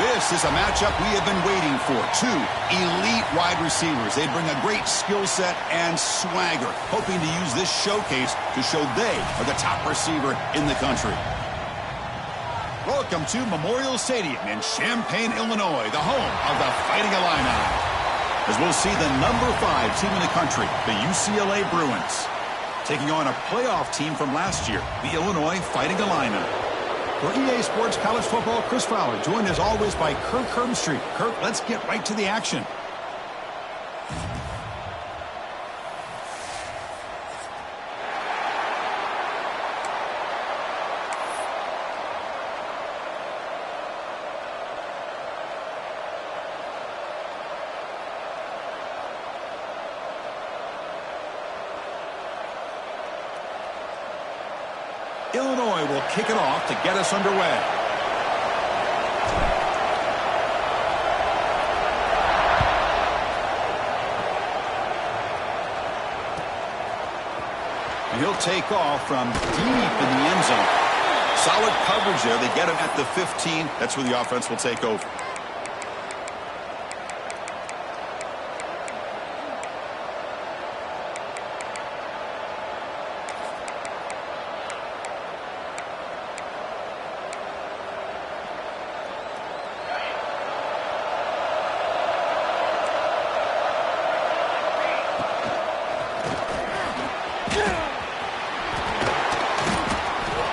This is a matchup we have been waiting for. Two elite wide receivers. They bring a great skill set and swagger, hoping to use this showcase to show they are the top receiver in the country. Welcome to Memorial Stadium in Champaign, Illinois, the home of the Fighting Illini. As we'll see the number 5 team in the country, the UCLA Bruins, taking on a playoff team from last year, the Illinois Fighting Illini. For EA Sports College Football, Chris Fowler, joined as always by Kirk Herbstreit. Kirk, let's get right to the action. Illinois will kick it off to get us underway. And he'll take off from deep in the end zone. Solid coverage there. They get him at the 15. That's where the offense will take over.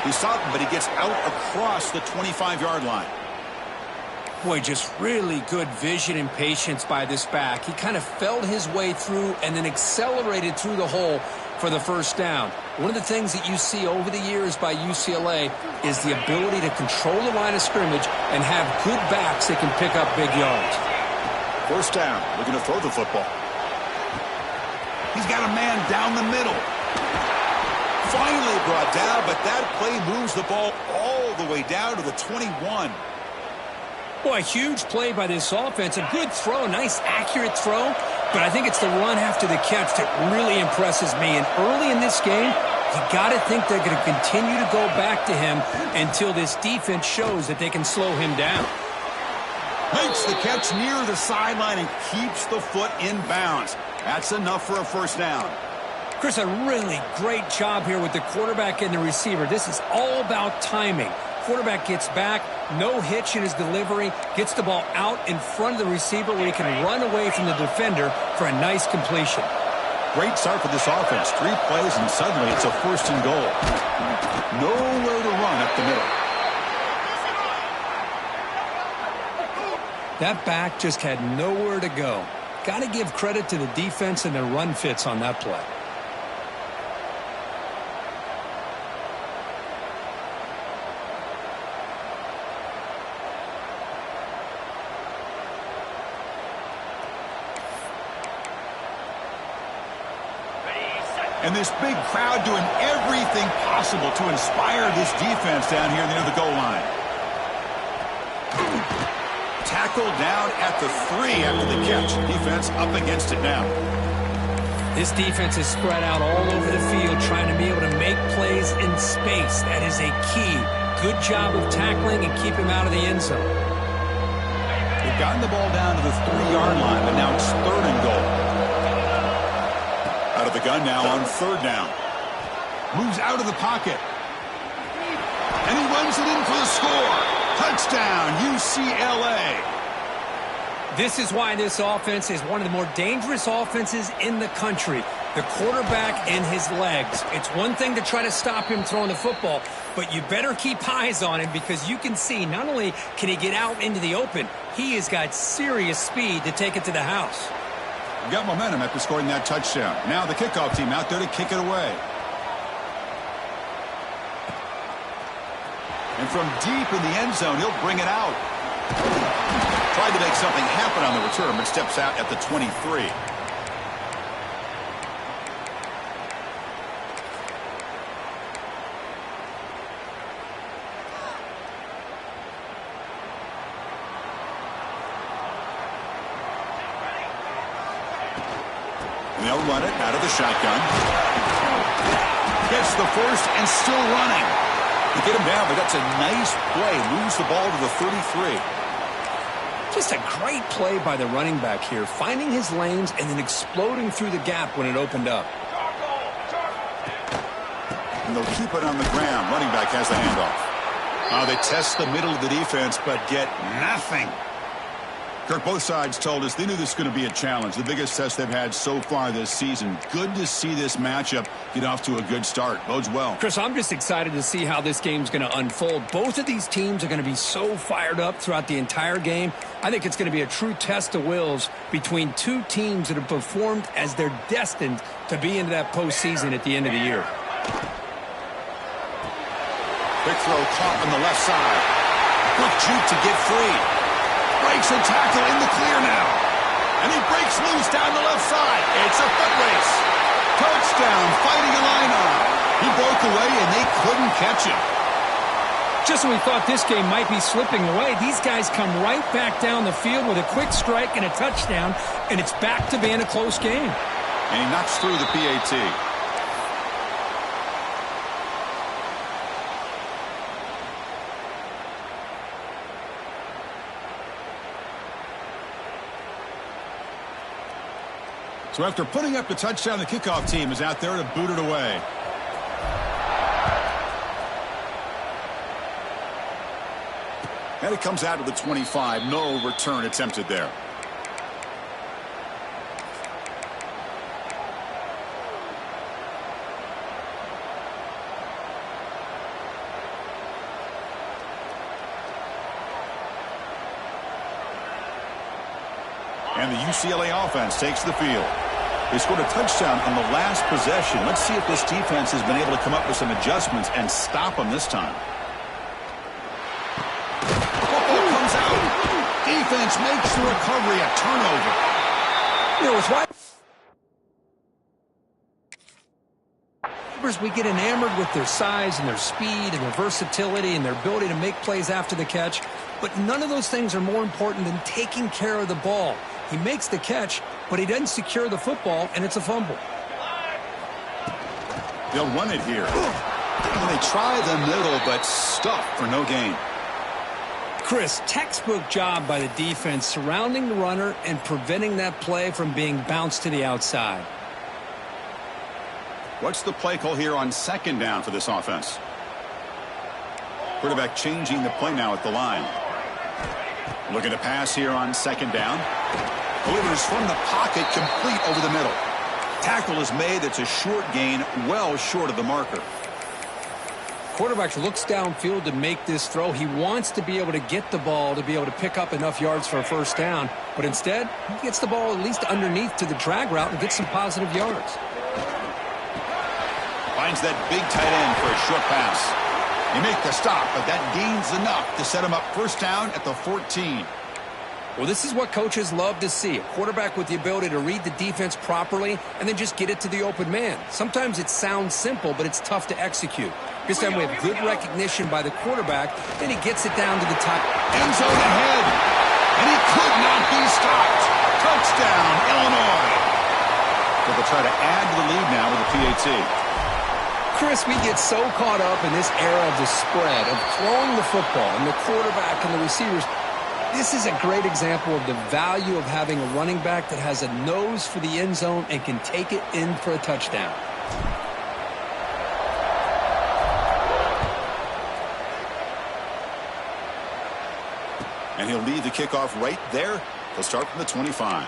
He's stopped, but he gets out across the 25-yard line. Boy, just really good vision and patience by this back. He kind of felt his way through and then accelerated through the hole for the first down. One of the things that you see over the years by UCLA is the ability to control the line of scrimmage and have good backs that can pick up big yards. First down, looking to throw the football. He's got a man down the middle. Finally brought down, but that play moves the ball all the way down to the 21. Boy, huge play by this offense. A good throw, nice accurate throw. But I think it's the run after the catch that really impresses me. And early in this game, you got to think they're going to continue to go back to him until this defense shows that they can slow him down. Makes the catch near the sideline and keeps the foot in bounds. That's enough for a first down. Chris, a really great job here with the quarterback and the receiver. This is all about timing. Quarterback gets back, no hitch in his delivery, gets the ball out in front of the receiver where he can run away from the defender for a nice completion. Great start for this offense. 3 plays and suddenly it's a first and goal. Nowhere to run up the middle. That back just had nowhere to go. Got to give credit to the defense and their run fits on that play. And this big crowd doing everything possible to inspire this defense down here near the goal line. Tackled down at the 3 after the catch. Defense up against it now. This defense is spread out all over the field trying to be able to make plays in space. That is a key. Good job of tackling and keep him out of the end zone. They've gotten the ball down to the 3-yard line, but now it's 3rd and goal. Out of the gun now on 3rd down. Moves out of the pocket. And he runs it in for the score. Touchdown, UCLA. This is why this offense is one of the more dangerous offenses in the country. The quarterback and his legs. It's one thing to try to stop him throwing the football, but you better keep eyes on him because you can see not only can he get out into the open, he has got serious speed to take it to the house. Got momentum after scoring that touchdown. Now the kickoff team out there to kick it away. And from deep in the end zone, he'll bring it out. Tried to make something happen on the return, but steps out at the 23. And they'll run it out of the shotgun. Gets the first and still running. To get him down, but that's a nice play. Moves the ball to the 33. Just a great play by the running back here, finding his lanes and then exploding through the gap when it opened up. And they'll keep it on the ground. Running back has the handoff. They test the middle of the defense, but get nothing. Kirk, both sides told us they knew this was going to be a challenge. The biggest test they've had so far this season. Good to see this matchup get off to a good start. Bodes well. Chris, I'm just excited to see how this game's going to unfold. Both of these teams are going to be so fired up throughout the entire game. I think it's going to be a true test of wills between two teams that have performed as they're destined to be into that postseason at the end of the year. Quick throw caught on the left side. Quick juke to get free. Breaks a tackle in the clear now. And he breaks loose down the left side. It's a foot race. Touchdown, Fighting Illini. He broke away and they couldn't catch him. Just when we thought this game might be slipping away, these guys come right back down the field with a quick strike and a touchdown, and it's back to being a close game. And he knocks through the PAT. So after putting up the touchdown, the kickoff team is out there to boot it away. And it comes out of the 25. No return attempted there. And the UCLA offense takes the field. They scored a touchdown on the last possession. Let's see if this defense has been able to come up with some adjustments and stop them this time. Football comes out. Defense makes the recovery a turnover. You know, it's why we get enamored with their size and their speed and their versatility and their ability to make plays after the catch. But none of those things are more important than taking care of the ball. He makes the catch, but he doesn't secure the football, and it's a fumble. They'll run it here. And they try the middle, but stuffed for no gain. Chris, textbook job by the defense surrounding the runner and preventing that play from being bounced to the outside. What's the play call here on second down for this offense? Quarterback changing the play now at the line. Looking to pass here on second down. Delivers from the pocket, complete over the middle. Tackle is made. It's a short gain, well short of the marker. Quarterback looks downfield to make this throw. He wants to be able to get the ball to be able to pick up enough yards for a first down. But instead, he gets the ball at least underneath to the drag route and gets some positive yards. Finds that big tight end for a short pass. They make the stop, but that gains enough to set him up first down at the 14. Well, this is what coaches love to see. A quarterback with the ability to read the defense properly and then just get it to the open man. Sometimes it sounds simple, but it's tough to execute. This time we have good recognition by the quarterback, then he gets it down to the top. End zone ahead, and he could not be stopped. Touchdown, Illinois. So they'll try to add to the lead now with the PAT. Chris, we get so caught up in this era of the spread, of throwing the football and the quarterback and the receivers. This is a great example of the value of having a running back that has a nose for the end zone and can take it in for a touchdown. And he'll lead the kickoff right there. They'll start from the 25.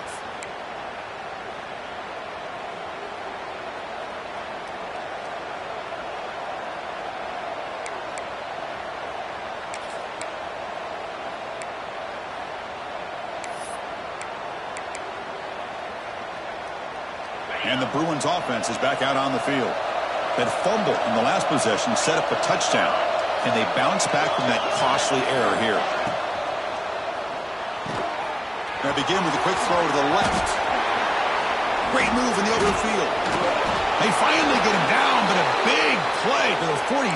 And the Bruins offense is back out on the field. That fumble in the last possession set up a touchdown. And they bounce back from that costly error here. They begin with a quick throw to the left. Great move in the open field. They finally get him down, but a big play to the 46.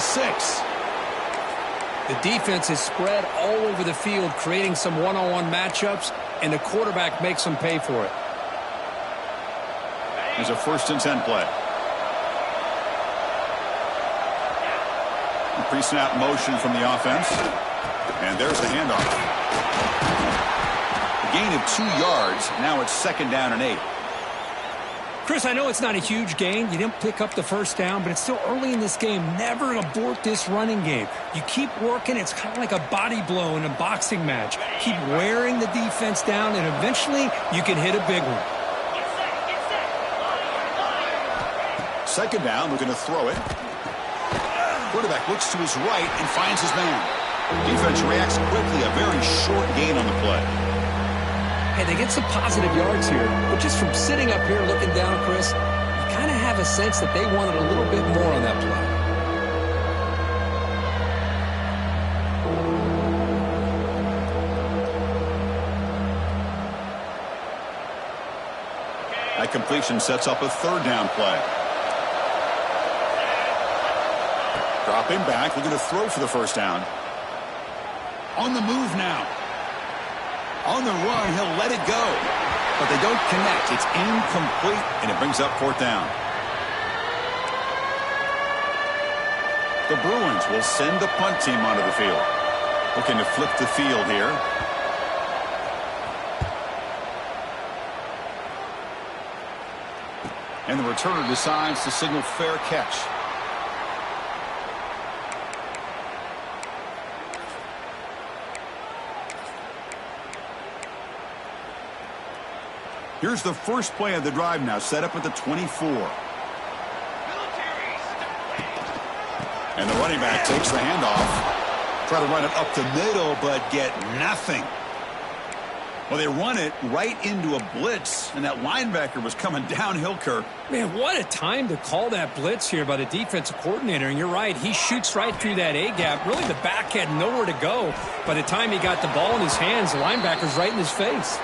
The defense is spread all over the field, creating some one-on-one matchups, and the quarterback makes them pay for it. There's a 1st and 10 play. Pre-snap motion from the offense. And there's the handoff. A gain of 2 yards. Now it's 2nd down and 8. Chris, I know it's not a huge gain. You didn't pick up the first down, but it's still early in this game. Never abort this running game. You keep working. It's kind of like a body blow in a boxing match. Keep wearing the defense down, and eventually you can hit a big one. 2nd down, looking to throw it. Quarterback looks to his right and finds his man. Defense reacts quickly. A very short gain on the play. Hey, they get some positive yards here, but just from sitting up here looking down, Chris, you kind of have a sense that they wanted a little bit more on that play. That completion sets up a 3rd down play. Dropping back, looking to throw for the 1st down. On the move now. On the run, he'll let it go. But they don't connect. It's incomplete, and it brings up 4th down. The Bruins will send the punt team onto the field. Looking to flip the field here. And the returner decides to signal fair catch. Here's the first play of the drive now, set up at the 24. And the running back takes the handoff. Try to run it up the middle, but get nothing. Well, they run it right into a blitz, and that linebacker was coming downhill, Kirk. Man, what a time to call that blitz here by the defensive coordinator. And you're right, he shoots right through that A-gap. Really, the back had nowhere to go. By the time he got the ball in his hands, the linebacker's right in his face.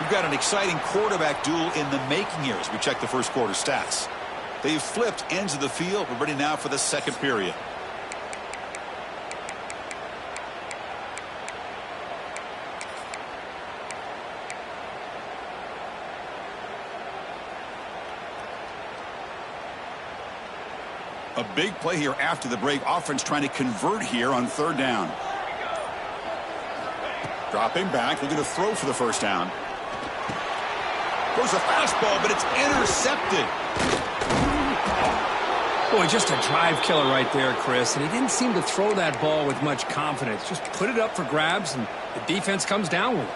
We've got an exciting quarterback duel in the making here as we check the first quarter stats. They've flipped ends of the field. We're ready now for the 2nd period. A big play here after the break. Offense trying to convert here on 3rd down. Dropping back, looking to throw for the 1st down. Goes a fastball, but it's intercepted. Boy, just a drive killer right there, Chris. And he didn't seem to throw that ball with much confidence. Just put it up for grabs, and the defense comes down with it.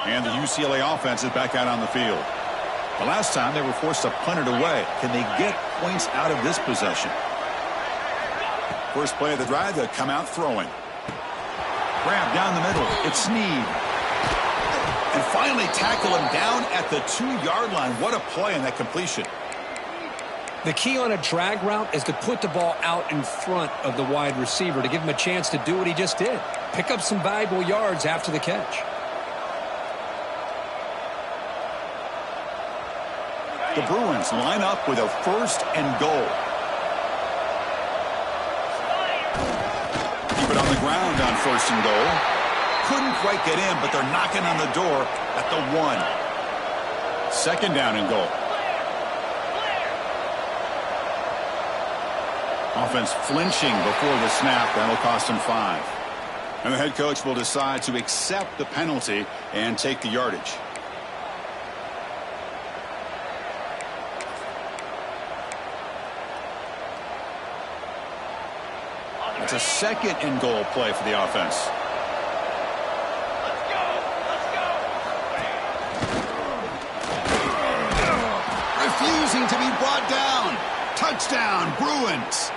And the UCLA offense is back out on the field. The last time they were forced to punt it away. Can they get points out of this possession? First play of the drive, they'll come out throwing. Grab down the middle. It's Snead. And finally tackle him down at the 2-yard line. What a play on that completion. The key on a drag route is to put the ball out in front of the wide receiver to give him a chance to do what he just did. Pick up some valuable yards after the catch. The Bruins line up with a 1st and goal. Keep it on the ground on 1st and goal. Couldn't quite get in, but they're knocking on the door at the 1. 2nd down and goal. Offense flinching before the snap. That'll cost him 5. And the head coach will decide to accept the penalty and take the yardage. It's a 2nd and goal play for the offense. Refusing to be brought down. Touchdown, Bruins.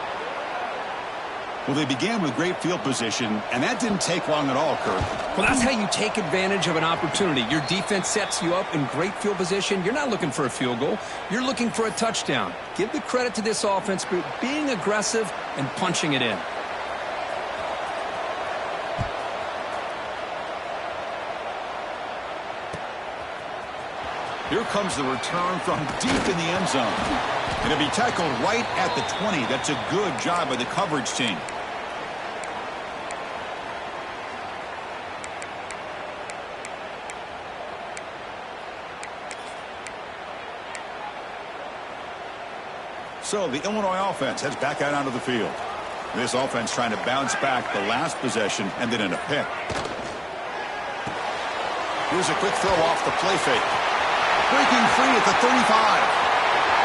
Well, they began with great field position, and that didn't take long at all, Kirk. Well, that's how you take advantage of an opportunity. Your defense sets you up in great field position. You're not looking for a field goal. You're looking for a touchdown. Give the credit to this offense for being aggressive and punching it in. Here comes the return from deep in the end zone. And it'll be tackled right at the 20. That's a good job by the coverage team. So the Illinois offense heads back out onto the field. This offense trying to bounce back the last possession and then in a pick. Here's a quick throw off the play fake. Breaking free at the 35.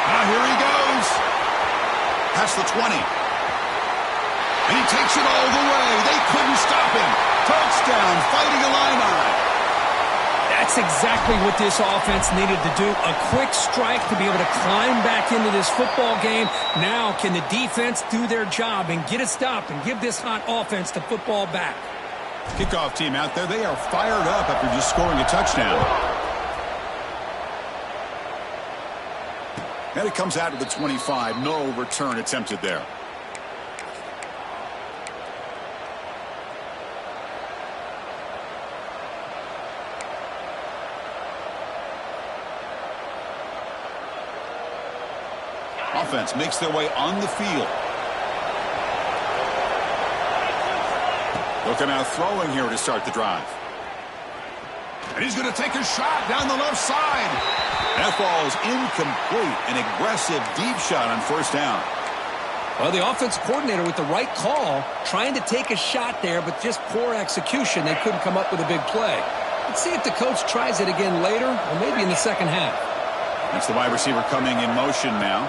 Now here he goes. Past the 20. And he takes it all the way. They couldn't stop him. Touchdown, Fighting Illini. That's exactly what this offense needed to do. A quick strike to be able to climb back into this football game. Now can the defense do their job and get a stop and give this hot offense the football back? Kickoff team out there. They are fired up after just scoring a touchdown. And it comes out to the 25. No return attempted there. Offense makes their way on the field. Looking out throwing here to start the drive. And he's going to take a shot down the left side. That ball is incomplete. An aggressive deep shot on first down. Well, the offense coordinator with the right call, trying to take a shot there, but just poor execution. They couldn't come up with a big play. Let's see if the coach tries it again later, or maybe in the second half. That's the wide receiver coming in motion now.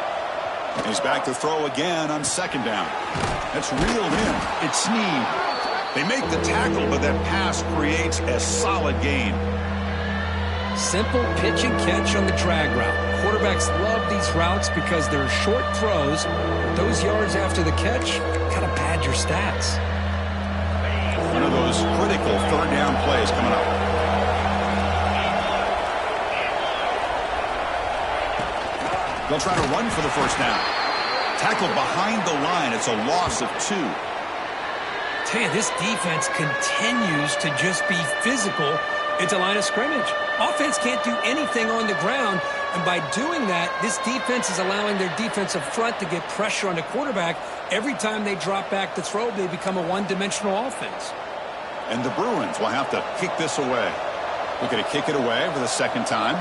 He's back to throw again on second down. That's reeled in. It's Snead. They make the tackle, but that pass creates a solid gain. Simple pitch and catch on the drag route. Quarterbacks love these routes because they're short throws. But those yards after the catch kind of pad your stats. One of those critical third down plays coming up. They'll try to run for the first down. Tackled behind the line. It's a loss of 2. Tell you, this defense continues to just be physical at the line of scrimmage. Offense can't do anything on the ground, and by doing that, this defense is allowing their defensive front to get pressure on the quarterback. Every time they drop back to throw, they become a one-dimensional offense. And the Bruins will have to kick this away. We're going to kick it away for the second time.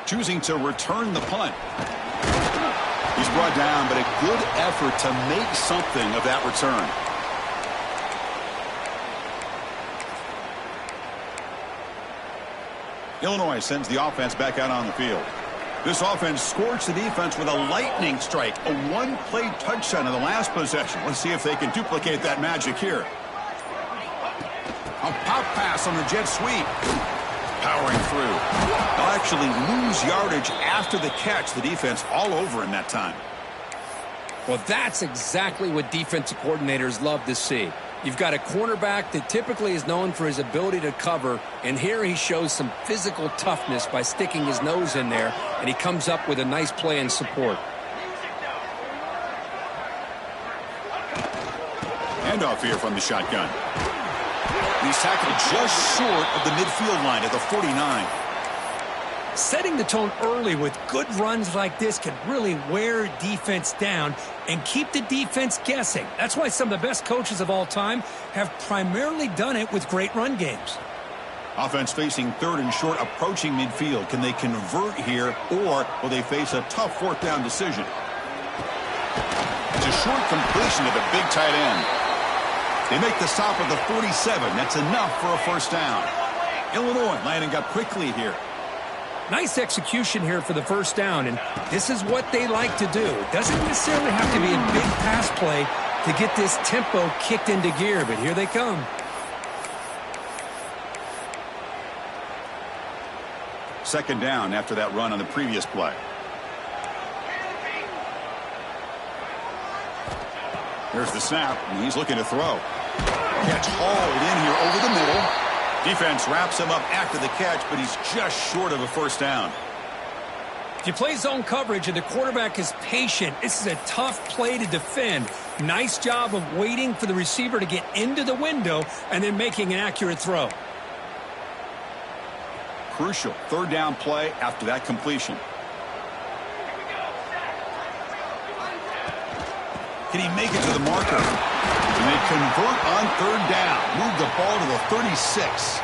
Choosing to return the punt. He's brought down, but a good effort to make something of that return. Illinois sends the offense back out on the field. This offense scorched the defense with a lightning strike. A one-play touchdown in the last possession. Let's see if they can duplicate that magic here. A pop pass on the jet sweep. Powering through. They'll actually lose yardage after the catch. The defense all over in that time. Well, that's exactly what defensive coordinators love to see. You've got a cornerback that typically is known for his ability to cover, and here he shows some physical toughness by sticking his nose in there, and he comes up with a nice play and support. Handoff here from the shotgun. He's tackled just short of the midfield line at the 49. Setting the tone early with good runs like this can really wear defense down and keep the defense guessing. That's why some of the best coaches of all time have primarily done it with great run games. Offense facing third and short, approaching midfield. Can they convert here, or will they face a tough fourth down decision? It's a short completion to the big tight end. They make the stop at the 47. That's enough for a first down. Illinois lining up quickly here. Nice execution here for the first down, and this is what they like to do. It doesn't necessarily have to be a big pass play to get this tempo kicked into gear, but here they come. Second down after that run on the previous play. Here's the snap, and he's looking to throw. Catch hauled in here over the middle. Defense wraps him up after the catch, but he's just short of a first down. If you play zone coverage and the quarterback is patient, this is a tough play to defend. Nice job of waiting for the receiver to get into the window and then making an accurate throw. Crucial third down play after that completion. Can he make it to the marker? And they convert on third down. Move the ball to the 36.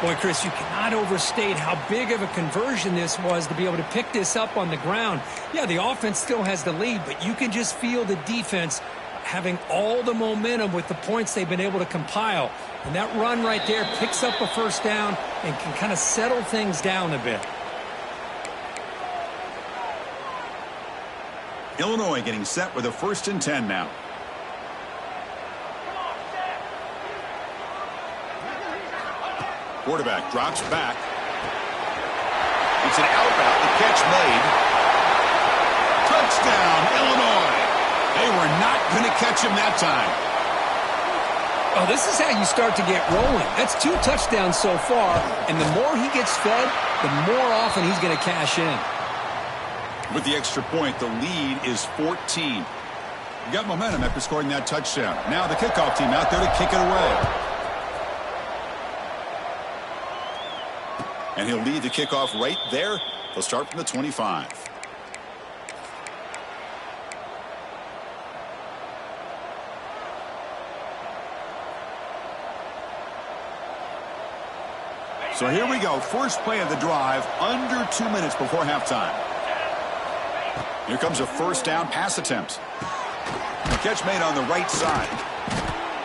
Boy, Chris, you cannot overstate how big of a conversion this was to be able to pick this up on the ground. Yeah, the offense still has the lead, but you can just feel the defense having all the momentum with the points they've been able to compile. And that run right there picks up a first down and can kind of settle things down a bit. Illinois getting set with a 1st and 10 now. Quarterback drops back. It's an out route. The catch made. Touchdown, Illinois. They were not going to catch him that time. Oh, this is how you start to get rolling. That's 2 touchdowns so far, and the more he gets fed, the more often he's going to cash in. With the extra point, the lead is 14. You got momentum after scoring that touchdown. Now the kickoff team out there to kick it away. And he'll lead the kickoff right there. They'll start from the 25. So here we go. First play of the drive, under 2 minutes before halftime. Here comes a first down pass attempt. The catch made on the right side.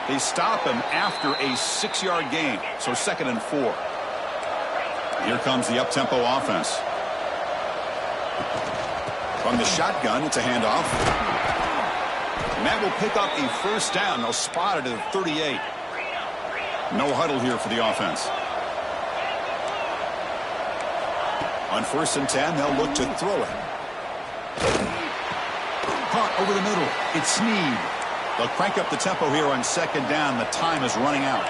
They stop him after a 6-yard gain. So 2nd and 4. Here comes the up-tempo offense. From the shotgun, it's a handoff. And that will pick up a first down. They'll spot it at the 38. No huddle here for the offense. On 1st and 10, they'll look to throw it. Caught over the middle. It's Snead. They'll crank up the tempo here on 2nd down. The time is running out.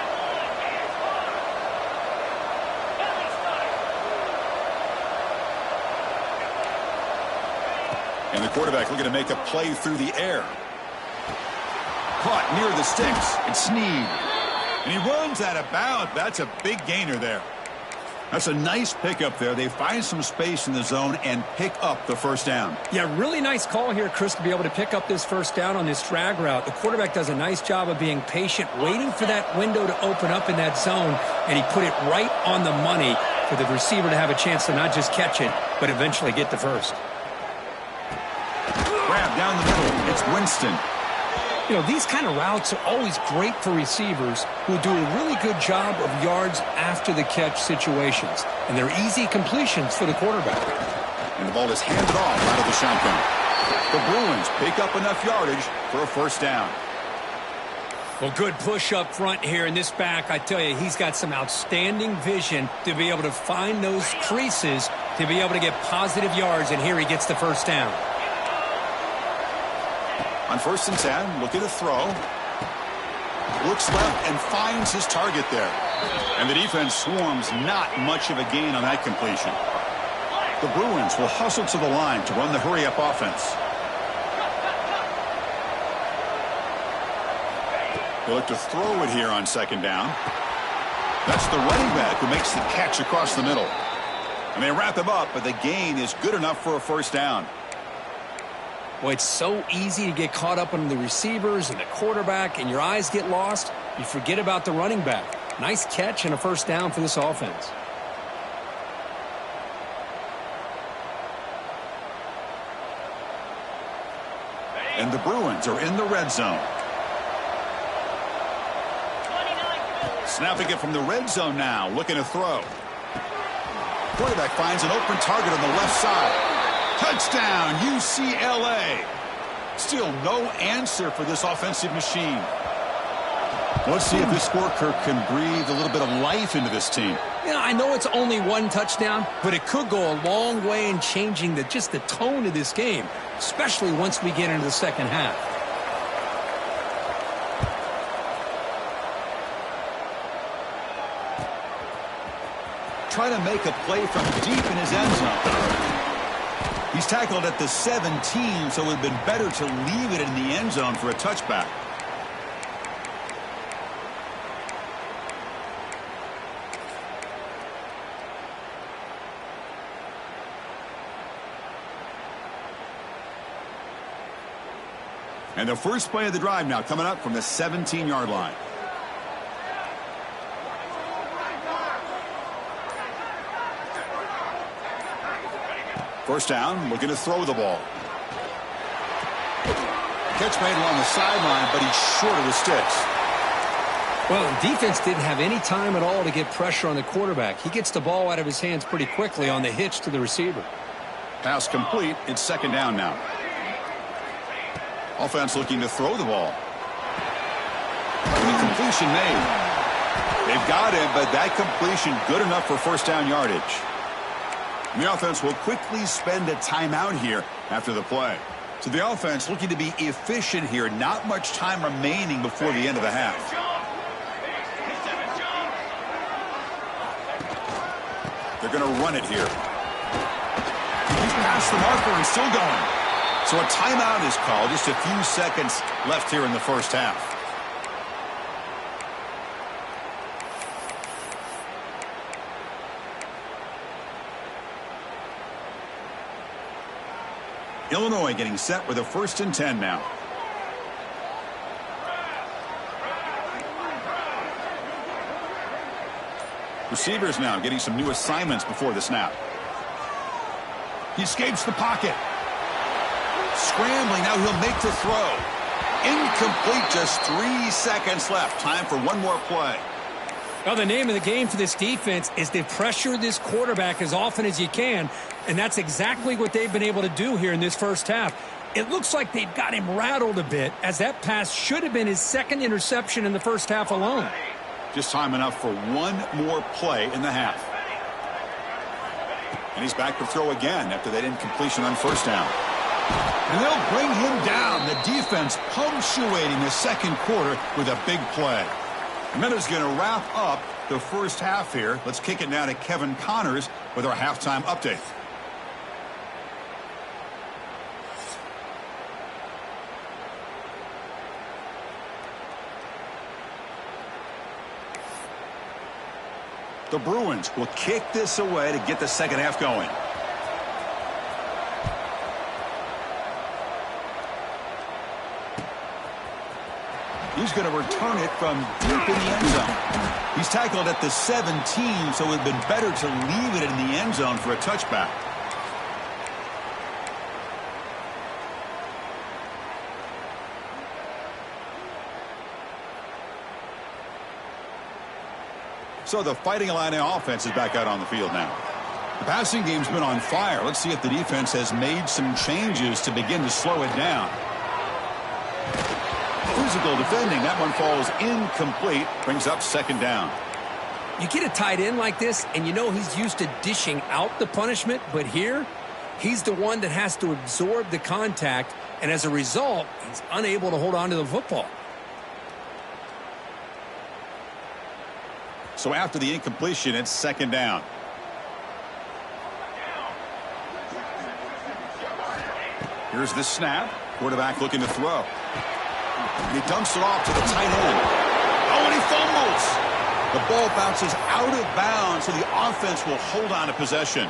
And the quarterback looking to make a play through the air. Caught near the sticks. It's Snead. And he runs out of bounds. That's a big gainer there. That's a nice pickup there. They find some space in the zone and pick up the first down. Yeah, really nice call here, Chris, to be able to pick up this first down on this drag route. The quarterback does a nice job of being patient, waiting for that window to open up in that zone, and he put it right on the money for the receiver to have a chance to not just catch it, but eventually get the first. Grab down the middle. It's Winston. You know, these kind of routes are always great for receivers who do a really good job of yards after the catch situations. And they're easy completions for the quarterback. And the ball is handed off out of the shotgun. The Bruins pick up enough yardage for a first down. Well, good push up front here in this back. I tell you, he's got some outstanding vision to be able to find those creases to be able to get positive yards. And here he gets the first down. On 1st and 10, looking to throw. Looks left and finds his target there. And the defense swarms, not much of a gain on that completion. The Bruins will hustle to the line to run the hurry-up offense. They look to throw it here on 2nd down. That's the running back who makes the catch across the middle. And they wrap him up, but the gain is good enough for a first down. Well, it's so easy to get caught up on the receivers and the quarterback, and your eyes get lost. You forget about the running back. Nice catch and a first down for this offense. And the Bruins are in the red zone. Snapping it from the red zone now, looking to throw. Quarterback finds an open target on the left side. Touchdown, UCLA. Still no answer for this offensive machine. Let's see if this scorecard can breathe a little bit of life into this team. Yeah, I know it's only 1 touchdown, but it could go a long way in changing just the tone of this game, especially once we get into the second half. Try to make a play from deep in his end zone. He's tackled at the 17, so it would have been better to leave it in the end zone for a touchback. And the first play of the drive now coming up from the 17-yard line. First down, looking to throw the ball. Catch made along the sideline, but he's short of the sticks. Well, defense didn't have any time at all to get pressure on the quarterback. He gets the ball out of his hands pretty quickly on the hitch to the receiver. Pass complete. It's second down now. Offense looking to throw the ball. Completion made. They've got him, but that completion good enough for first down yardage. The offense will quickly spend a timeout here after the play. So the offense looking to be efficient here. Not much time remaining before the end of the half. They're going to run it here. He's past the marker and still going. So a timeout is called. Just a few seconds left here in the first half. Illinois getting set with a 1st and 10 now. Receivers now getting some new assignments before the snap. He escapes the pocket. Scrambling, now he'll make the throw. Incomplete, just 3 seconds left. Time for one more play. Well, the name of the game for this defense is to pressure this quarterback as often as you can, and that's exactly what they've been able to do here in this first half. It looks like they've got him rattled a bit, as that pass should have been his 2nd interception in the first half alone. Just time enough for one more play in the half. And he's back to throw again after that incompletion on first down. And they'll bring him down. The defense punctuating the second quarter with a big play. And that is going to wrap up the first half here. Let's kick it now to Kevin Connors with our halftime update. The Bruins will kick this away to get the second half going. He's going to return it from deep in the end zone. He's tackled at the 17, so it would have been better to leave it in the end zone for a touchback. So the Fighting Illini offense is back out on the field now. The passing game's been on fire. Let's see if the defense has made some changes to begin to slow it down. Physical defending. That one falls incomplete. Brings up second down. You get a tight end like this, and you know he's used to dishing out the punishment, but here, he's the one that has to absorb the contact, and as a result, he's unable to hold on to the football. So after the incompletion, it's second down. Here's the snap. Quarterback looking to throw. And he dumps it off to the tight end. Oh, and he fumbles. The ball bounces out of bounds, so the offense will hold on to possession.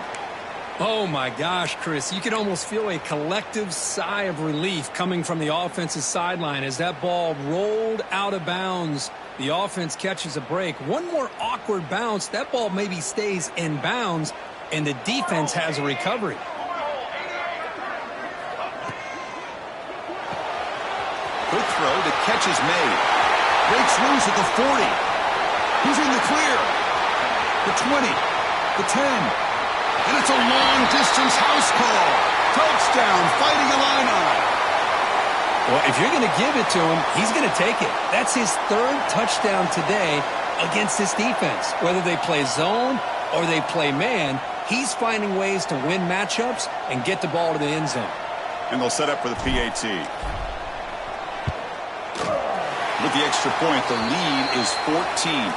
Oh, my gosh, Chris. You can almost feel a collective sigh of relief coming from the offensive sideline as that ball rolled out of bounds. The offense catches a break. One more awkward bounce. That ball maybe stays in bounds, and the defense has a recovery. Quick throw. The catch is made. Breaks loose at the 40. He's in the clear. The 20. The 10. And it's a long-distance house call. Touchdown, Fighting Illini. Well, if you're going to give it to him, he's going to take it. That's his 3rd touchdown today against this defense. Whether they play zone or they play man, he's finding ways to win matchups and get the ball to the end zone. And they'll set up for the PAT. With the extra point, the lead is 14.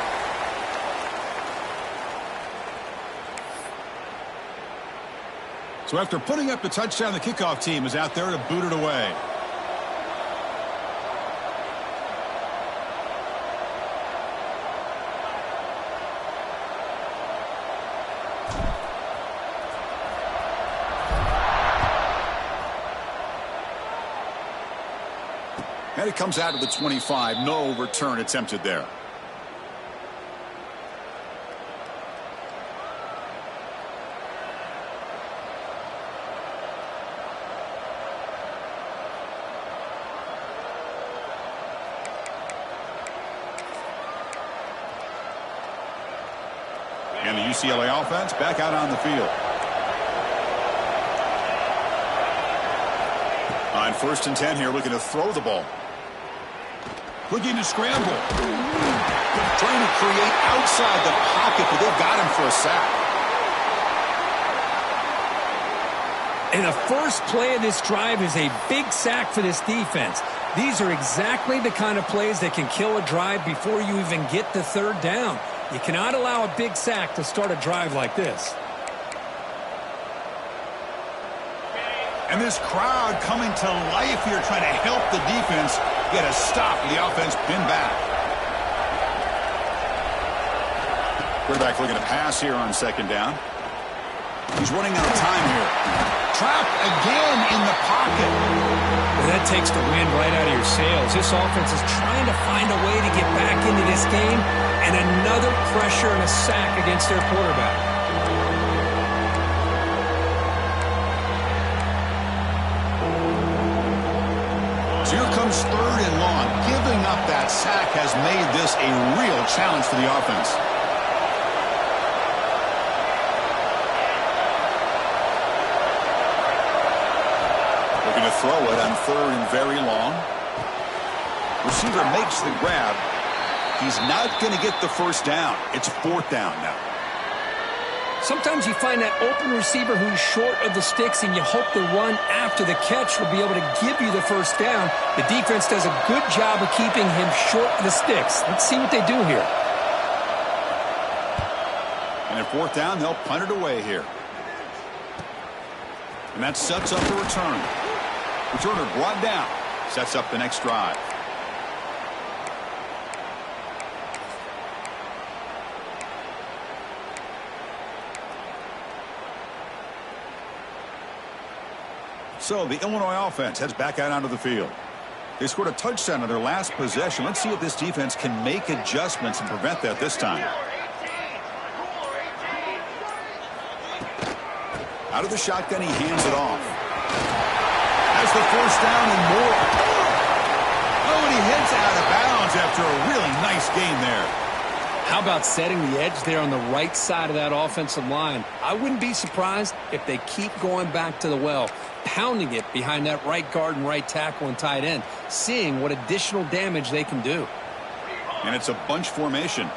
So after putting up the touchdown, the kickoff team is out there to boot it away. And it comes out of the 25. No return attempted there. And the UCLA offense back out on the field. On 1st and 10 here, looking to throw the ball. Looking to scramble. Trying to create outside the pocket, but they've got him for a sack. And the first play of this drive is a big sack for this defense. These are exactly the kind of plays that can kill a drive before you even get the 3rd down. You cannot allow a big sack to start a drive like this. And this crowd coming to life here, trying to help the defense get a stop with the offense pinned back. Quarterback looking to pass here on 2nd down. He's running out of time here. Trapped again in the pocket. Well, that takes the wind right out of your sails. This offense is trying to find a way to get back into this game, and another pressure and a sack against their quarterback. So here comes 3rd and long. Giving up that sack has made this a real challenge for the offense. Looking to throw it on 3rd and very long. Receiver makes the grab. He's not going to get the 1st down. It's 4th down now. Sometimes you find that open receiver who's short of the sticks, and you hope the run after the catch will be able to give you the 1st down. The defense does a good job of keeping him short of the sticks. Let's see what they do here. And at 4th down, they'll punt it away here. And that sets up a return. Returner brought down. Sets up the next drive. So the Illinois offense heads back out onto the field. They scored a touchdown on their last possession. Let's see if this defense can make adjustments and prevent that this time. Out of the shotgun, he hands it off. Has the 1st down and more. Oh, and he heads out of bounds after a really nice gain there. How about setting the edge there on the right side of that offensive line? I wouldn't be surprised if they keep going back to the well, pounding it behind that right guard and right tackle and tight end, seeing what additional damage they can do. And it's a bunch formation.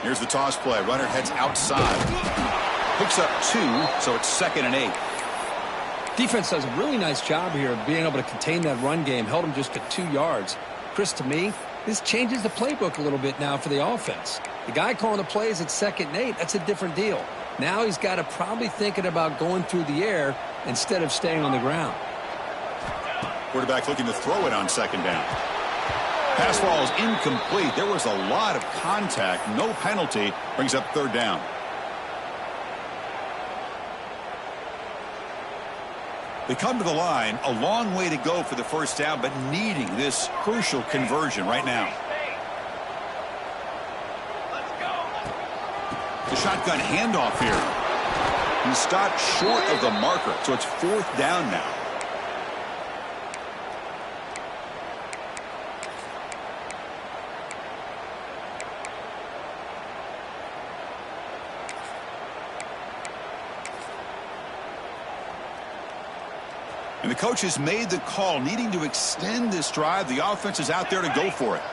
Here's the toss play. Runner heads outside. Picks up 2, so it's 2nd and 8. Defense does a really nice job here of being able to contain that run game. Held him just at 2 yards. Chris, to me, this changes the playbook a little bit now for the offense. The guy calling the plays at 2nd and 8, that's a different deal. Now he's got to probably thinking about going through the air instead of staying on the ground. Quarterback looking to throw it on 2nd down. Pass ball is incomplete. There was a lot of contact. No penalty. Brings up 3rd down. They come to the line. A long way to go for the 1st down, but needing this crucial conversion right now. The shotgun handoff here. He stopped short of the marker, so it's 4th down now. And the coach has made the call, needing to extend this drive. The offense is out there to go for it.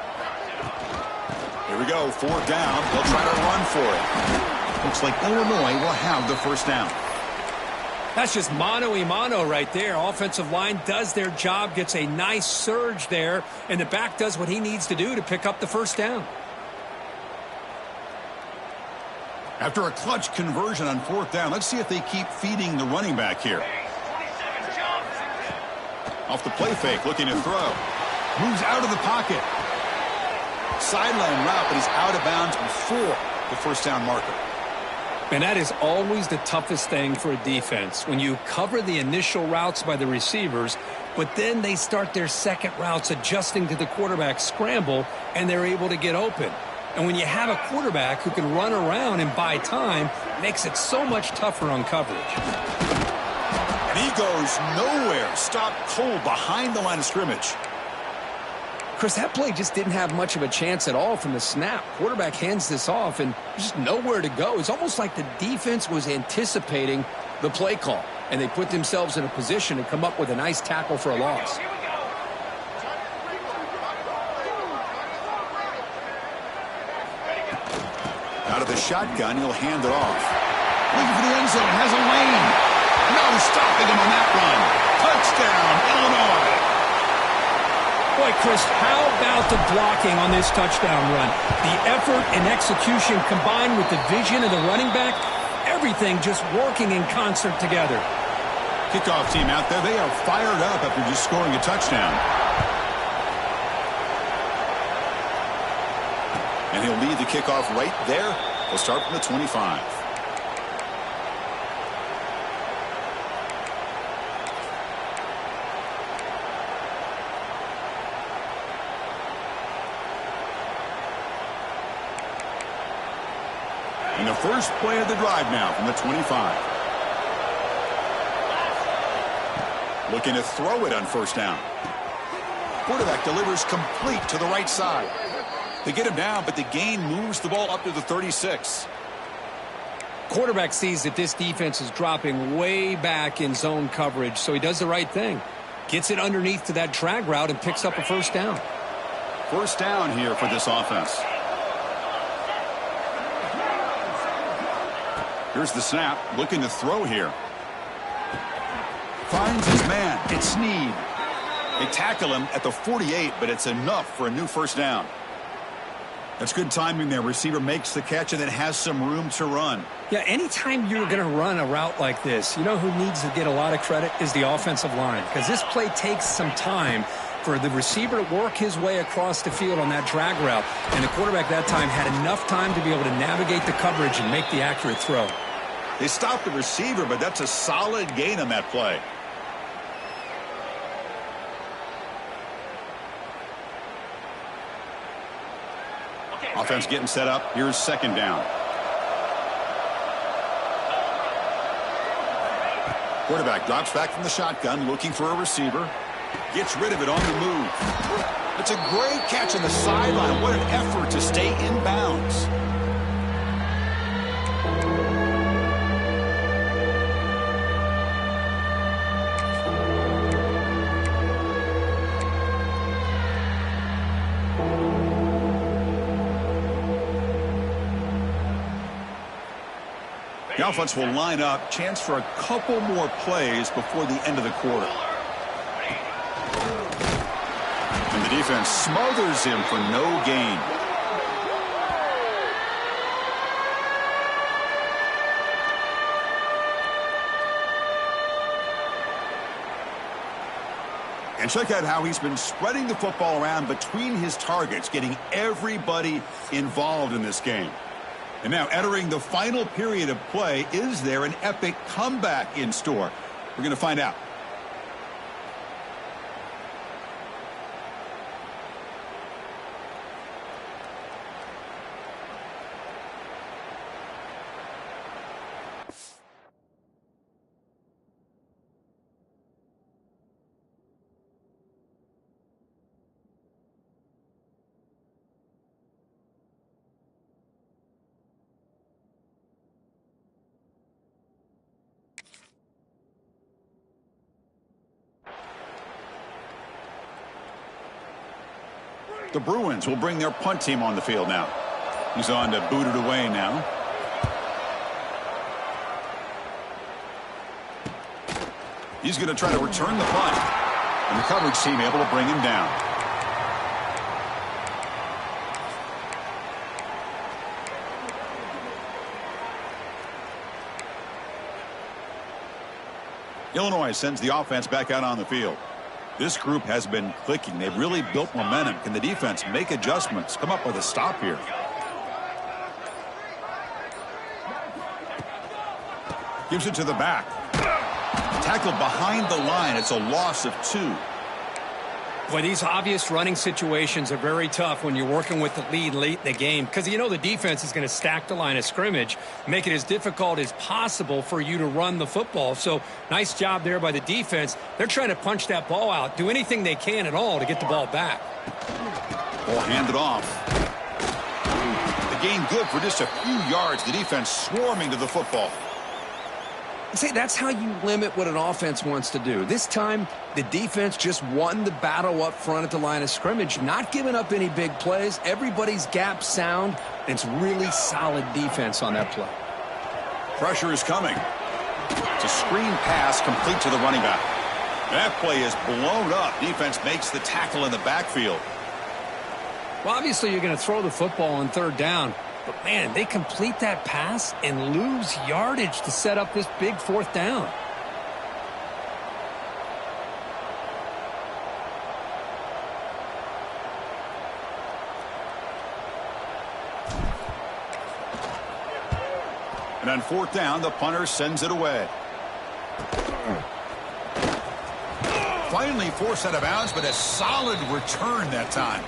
Here we go, 4th down. They'll try to run for it. Looks like Illinois will have the 1st down. That's just mano-a-mano right there. Offensive line does their job, gets a nice surge there, and the back does what he needs to do to pick up the 1st down. After a clutch conversion on 4th down, let's see if they keep feeding the running back here. Off the play fake, looking to throw. Moves out of the pocket. Sideline route, but he's out of bounds before the 1st down marker. And that is always the toughest thing for a defense. When you cover the initial routes by the receivers, but then they start their second routes adjusting to the quarterback scramble, and they're able to get open. And when you have a quarterback who can run around and buy time, it makes it so much tougher on coverage. And he goes nowhere. Stopped cold behind the line of scrimmage. Chris, that play just didn't have much of a chance at all from the snap. Quarterback hands this off, and there's just nowhere to go. It's almost like the defense was anticipating the play call, and they put themselves in a position to come up with a nice tackle for a loss. Out of the shotgun, he'll hand it off. Looking for the end zone, has a lane. No stopping him on that run. Touchdown, Illinois. Boy, Chris, how about the blocking on this touchdown run? The effort and execution combined with the vision of the running back, everything just working in concert together. Kickoff team out there, they are fired up after just scoring a touchdown. And he'll lead the kickoff right there. He'll start from the 25. And the first play of the drive now from the 25. Looking to throw it on first down. Quarterback delivers complete to the right side. They get him down, but the gain moves the ball up to the 36. Quarterback sees that this defense is dropping way back in zone coverage, so he does the right thing. Gets it underneath to that drag route and picks up a first down. First down here for this offense. Here's the snap, looking to throw here. Finds his man. It's Snead. They tackle him at the 48, but it's enough for a new first down. That's good timing there. Receiver makes the catch and then has some room to run. Yeah, anytime you're going to run a route like this, you know who needs to get a lot of credit is the offensive line, because this play takes some time for the receiver to work his way across the field on that drag route, and the quarterback that time had enough time to be able to navigate the coverage and make the accurate throw. They stopped the receiver, but that's a solid gain on that play. Offense getting set up. Here's second down. Quarterback drops back from the shotgun, looking for a receiver. Gets rid of it on the move. It's a great catch on the sideline. What an effort to stay in bounds. The offense will line up. Chance for a couple more plays before the end of the quarter. And the defense smothers him for no gain. And check out how he's been spreading the football around between his targets, getting everybody involved in this game. And now entering the final period of play, is there an epic comeback in store? We're going to find out. The Bruins will bring their punt team on the field now. He's on to boot it away now. He's going to try to return the punt. And the coverage team able to bring him down. Illinois sends the offense back out on the field. This group has been clicking. They've really built momentum. Can the defense make adjustments? Come up with a stop here. Gives it to the back. Tackled behind the line. It's a loss of 2. Boy, these obvious running situations are very tough when you're working with the lead late in the game, because you know the defense is going to stack the line of scrimmage, make it as difficult as possible for you to run the football. So nice job there by the defense. They're trying to punch that ball out, do anything they can at all to get the ball back. Ball handed off. The gain good for just a few yards. The defense swarming to the football. See, that's how you limit what an offense wants to do. This time, the defense just won the battle up front at the line of scrimmage, not giving up any big plays. Everybody's gap sound, and it's really solid defense on that play. Pressure is coming. It's a screen pass complete to the running back. That play is blown up. Defense makes the tackle in the backfield. Well, obviously, you're going to throw the football on third down. But, man, they complete that pass and lose yardage to set up this big fourth down. And on fourth down, the punter sends it away. Finally forced out of bounds, but a solid return that time.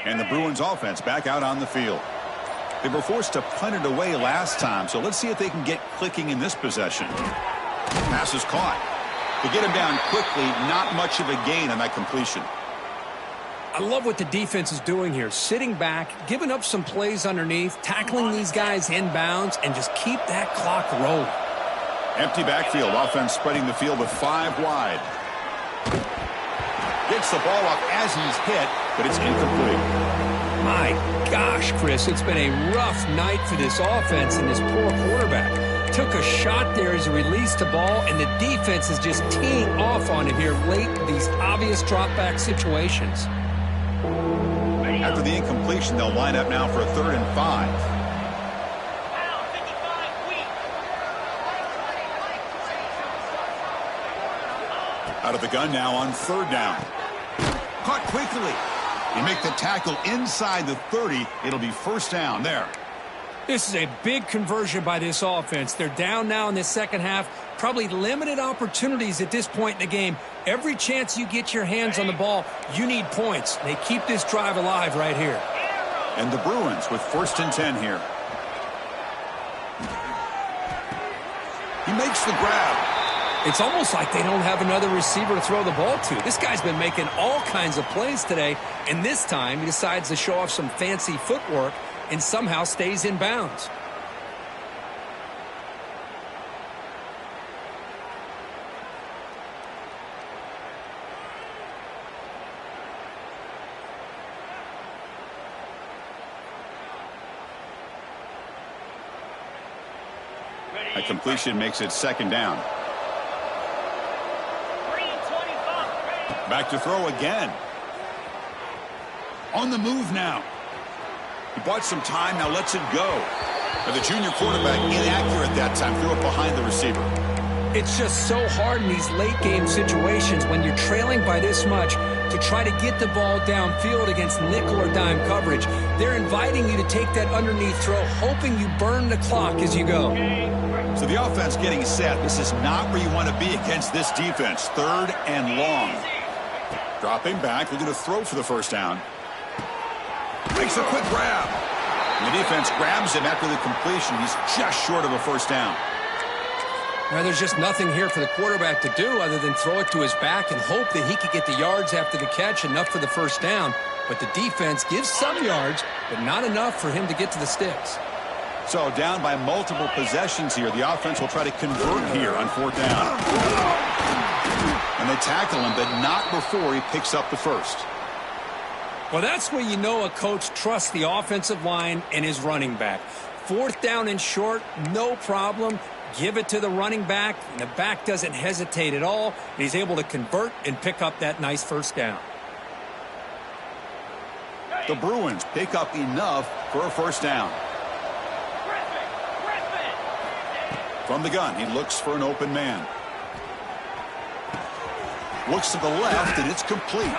And the Bruins offense back out on the field. They were forced to punt it away last time, so let's see if they can get clicking in this possession. Pass is caught. To get him down quickly, not much of a gain on that completion. I love what the defense is doing here. Sitting back, giving up some plays underneath, tackling these guys inbounds, and just keep that clock rolling. Empty backfield. Offense spreading the field with 5 wide. Gets the ball off as he's hit, but it's incomplete. My gosh, Chris, it's been a rough night for this offense and this poor quarterback. Took a shot there as he released the ball, and the defense is just teeing off on him here late in these obvious drop-back situations. After the incompletion, they'll line up now for a 3rd and 5. Out of the gun now on 3rd down. Caught quickly. You make the tackle inside the 30. It'll be 1st down there. This is a big conversion by this offense. They're down now in the second half. Probably limited opportunities at this point in the game. Every chance you get your hands on the ball, you need points. They keep this drive alive right here. And the Bruins with 1st and 10 here. He makes the grab. It's almost like they don't have another receiver to throw the ball to. This guy's been making all kinds of plays today, and this time he decides to show off some fancy footwork and somehow stays in bounds. A completion makes it 2nd down. Back to throw again. On the move now. He bought some time, now lets it go. But the junior quarterback inaccurate that time, threw it behind the receiver. It's just so hard in these late-game situations when you're trailing by this much to try to get the ball downfield against nickel or dime coverage. They're inviting you to take that underneath throw, hoping you burn the clock as you go. So the offense getting set. This is not where you want to be against this defense. 3rd and long. Dropping back, looking to throw for the 1st down. Makes a quick grab. And the defense grabs him after the completion. He's just short of a 1st down. Now, there's just nothing here for the quarterback to do other than throw it to his back and hope that he could get the yards after the catch, enough for the 1st down. But the defense gives some yards, but not enough for him to get to the sticks. So down by multiple possessions here. The offense will try to convert here on 4th down. And they tackle him, but not before he picks up the 1st. Well, that's where you know a coach trusts the offensive line and his running back. 4th down and short, no problem. Give it to the running back, and the back doesn't hesitate at all. He's able to convert and pick up that nice 1st down. The Bruins pick up enough for a 1st down. From the gun, he looks for an open man. Looks to the left, and it's complete.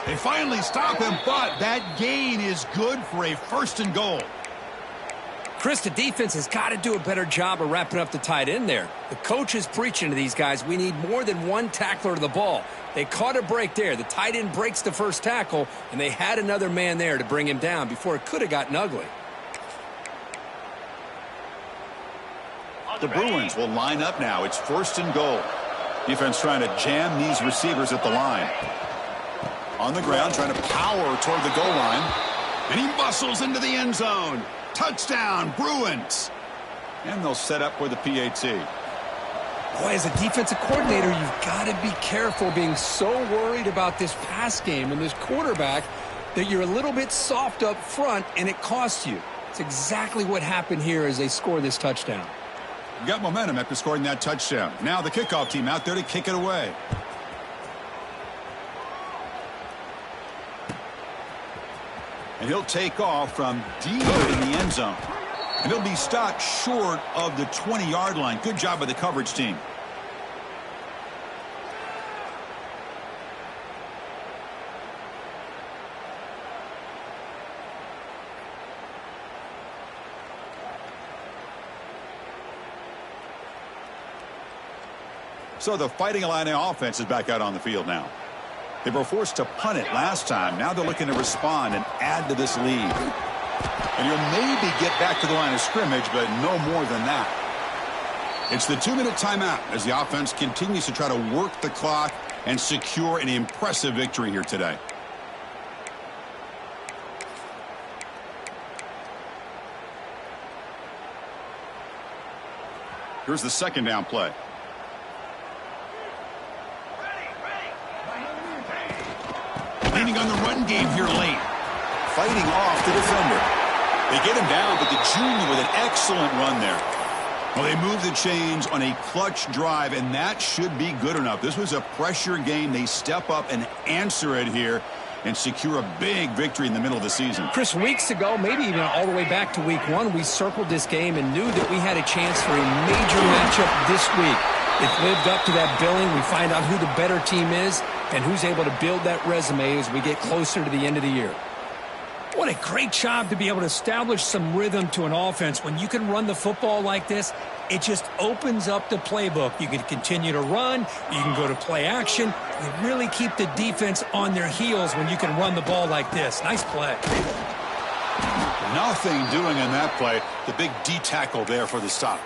They finally stop him, but that gain is good for a 1st and goal. Chris, the defense has got to do a better job of wrapping up the tight end there. The coach is preaching to these guys, we need more than one tackler to the ball. They caught a break there. The tight end breaks the first tackle, and they had another man there to bring him down before it could have gotten ugly. The Bruins will line up now. It's 1st and goal. Defense trying to jam these receivers at the line. On the ground, trying to power toward the goal line. And he muscles into the end zone. Touchdown, Bruins. And they'll set up for the PAT. Boy, as a defensive coordinator, you've got to be careful being so worried about this pass game and this quarterback that you're a little bit soft up front, and it costs you. It's exactly what happened here as they score this touchdown. You got momentum after scoring that touchdown. Now the kickoff team out there to kick it away. And he'll take off from deep in the end zone. And he'll be stopped short of the 20-yard line. Good job by the coverage team. So the Fighting Illini offense is back out on the field now. They were forced to punt it last time. Now they're looking to respond and add to this lead. And you'll maybe get back to the line of scrimmage, but no more than that. It's the 2-minute timeout as the offense continues to try to work the clock and secure an impressive victory here today. Here's the 2nd down play. Leaning on the run game here late. Fighting off the defender. They get him down, but the junior with an excellent run there. Well, they move the chains on a clutch drive, and that should be good enough. This was a pressure game. They step up and answer it here and secure a big victory in the middle of the season. Chris, weeks ago, maybe even all the way back to week 1, we circled this game and knew that we had a chance for a major matchup this week. It lived up to that billing. We find out who the better team is and who's able to build that resume as we get closer to the end of the year. What a great job to be able to establish some rhythm to an offense. When you can run the football like this, it just opens up the playbook. You can continue to run. You can go to play action. You really keep the defense on their heels when you can run the ball like this. Nice play. Nothing doing on that play. The big D tackle there for the stop.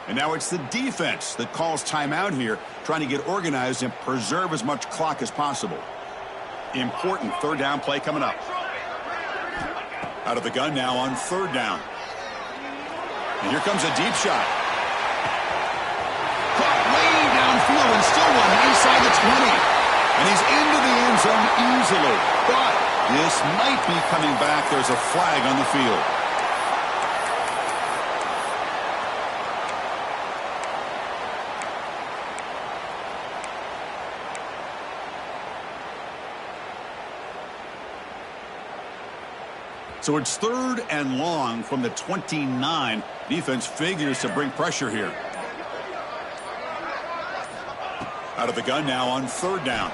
And now it's the defense that calls timeout here, trying to get organized and preserve as much clock as possible. Important 3rd down play coming up. Out of the gun now on 3rd down. And here comes a deep shot. Caught way downfield and still one inside the 20. And he's into the end zone easily. But this might be coming back. There's a flag on the field. So it's 3rd and long from the 29. Defense figures to bring pressure here. Out of the gun now on 3rd down.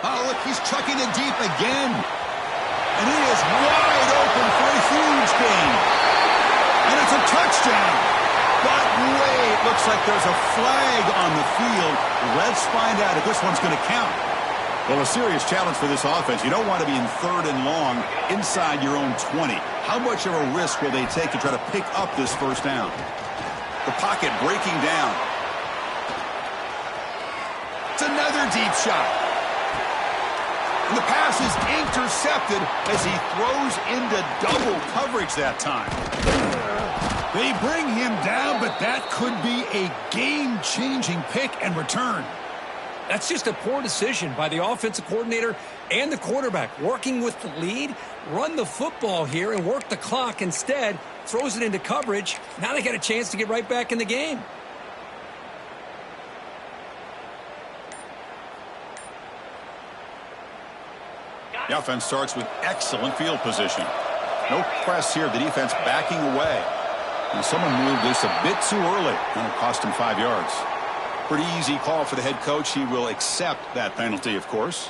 Oh, look, he's chucking it deep again. And he is wide open for a huge gain. And it's a touchdown. But wait, it looks like there's a flag on the field. Let's find out if this one's going to count. Well, a serious challenge for this offense. You don't want to be in 3rd and long inside your own 20. How much of a risk will they take to try to pick up this 1st down? The pocket breaking down. It's another deep shot. And the pass is intercepted as he throws into double coverage that time. They bring him down, but that could be a game-changing pick and return. That's just a poor decision by the offensive coordinator and the quarterback. Working with the lead, run the football here and work the clock instead. Throws it into coverage. Now they got a chance to get right back in the game. The offense starts with excellent field position. No press here. The defense backing away. And someone moved this a bit too early. And it cost him 5 yards. Pretty easy call for the head coach. He will accept that penalty, of course.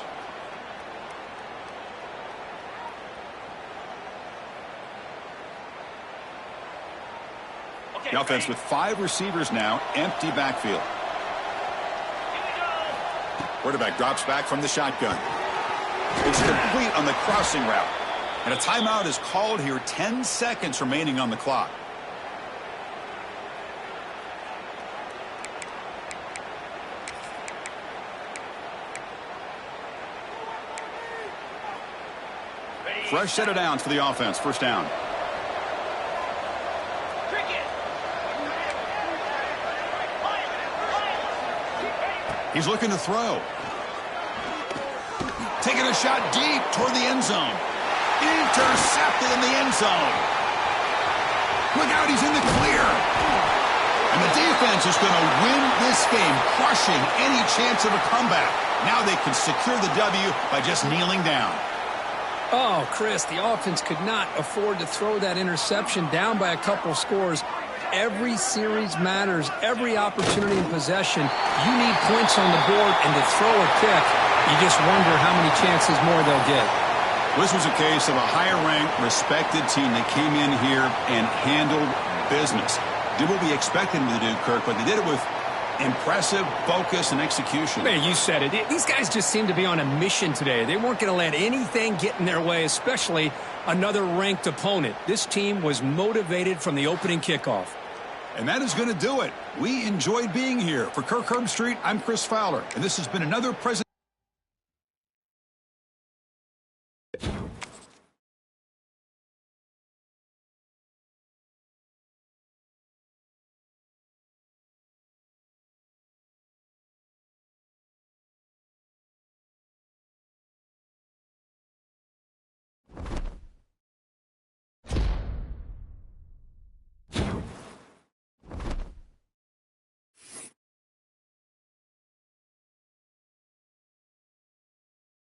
The offense with 5 receivers now, empty backfield. Quarterback drops back from the shotgun. It's complete on the crossing route. And a timeout is called here, 10 seconds remaining on the clock. Fresh set of downs for the offense. First down. He's looking to throw. Taking a shot deep toward the end zone. Intercepted in the end zone. Look out, he's in the clear. And the defense is going to win this game, crushing any chance of a comeback. Now they can secure the W by just kneeling down. Oh, Chris, the offense could not afford to throw that interception down by a couple scores. Every series matters. Every opportunity in possession. You need points on the board, and to throw a pick, you just wonder how many chances more they'll get. This was a case of a higher-ranked, respected team that came in here and handled business. Did what we expected them to do, Kirk, but they did it with impressive focus and execution. Man, you said it. These guys just seem to be on a mission today. They weren't going to let anything get in their way, especially another ranked opponent. This team was motivated from the opening kickoff. And that is going to do it. We enjoyed being here. For Kirk Herbstreit, I'm Chris Fowler, and this has been another presentation.